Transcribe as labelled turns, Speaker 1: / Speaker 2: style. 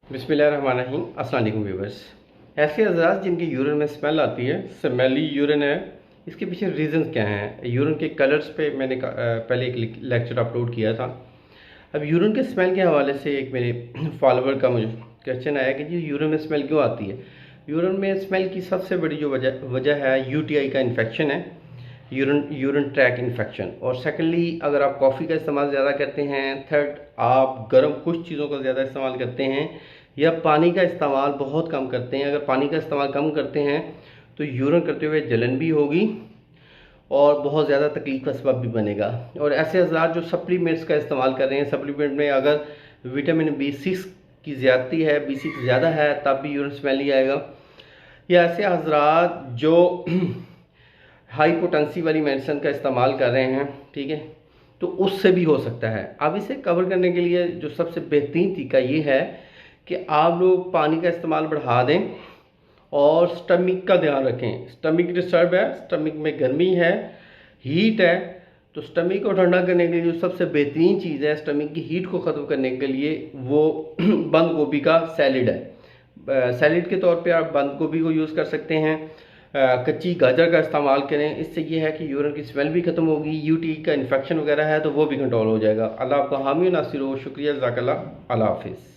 Speaker 1: बिस्मिल्लाहिर्रहमानिर्रहीम। अस्सलाम वालेकुम व्यूअर्स। ऐसे अज़रात जिनके यूरिन में स्मेल आती है, स्मेली यूरिन है, इसके पीछे रीज़न क्या हैं? यूरिन के कलर्स पे मैंने पहले एक लेक्चर अपलोड किया था। अब यूरिन के स्मेल के हवाले से एक मेरे फॉलोवर का मुझे क्वेश्चन आया कि जी यूरिन में स्मेल क्यों आती है। यूरिन में स्मेल की सबसे बड़ी जो वजह है यूटीआई का इन्फेक्शन है, यूरिन ट्रैक इन्फेक्शन। और सेकेंडली अगर आप कॉफ़ी का इस्तेमाल ज़्यादा करते हैं, थर्ड आप गर्म कुछ चीज़ों का ज़्यादा इस्तेमाल करते हैं, या पानी का इस्तेमाल बहुत कम करते हैं। अगर पानी का इस्तेमाल कम करते हैं तो यूरिन करते हुए जलन भी होगी और बहुत ज़्यादा तकलीफ का सबब भी बनेगा। और ऐसे हज़रात जो सप्लीमेंट्स का इस्तेमाल कर रहे हैं, सप्लीमेंट में अगर विटामिन B6 की ज़्यादती है, B6 ज़्यादा है, तब भी यूरिन स्मेल ही आएगा। या ऐसे हज़रात जो हाई पोटेंसी वाली मेडिसिन का इस्तेमाल कर रहे हैं, ठीक है, तो उससे भी हो सकता है। अब इसे कवर करने के लिए जो सबसे बेहतरीन तरीका ये है कि आप लोग पानी का इस्तेमाल बढ़ा दें और स्टमक का ध्यान रखें। स्टमक डिस्टर्ब है, स्टमक में गर्मी है, हीट है, तो स्टमक को ठंडा करने के लिए जो सबसे बेहतरीन चीज़ है स्टमक की हीट को ख़त्म करने के लिए, वो बंद गोभी का सैलेड है। सैलेड के तौर पे आप बंद गोभी को यूज़ कर सकते हैं, कच्ची गाजर का इस्तेमाल करें। इससे ये है कि यूरिन की स्मेल भी खत्म होगी, यूटी का इन्फेक्शन वगैरह है तो वो भी कंट्रोल हो जाएगा। अल्लाह आपका हामी नासिर हो। शुक्रिया, जज़ाकल्लाह, अल्लाह हाफिज़।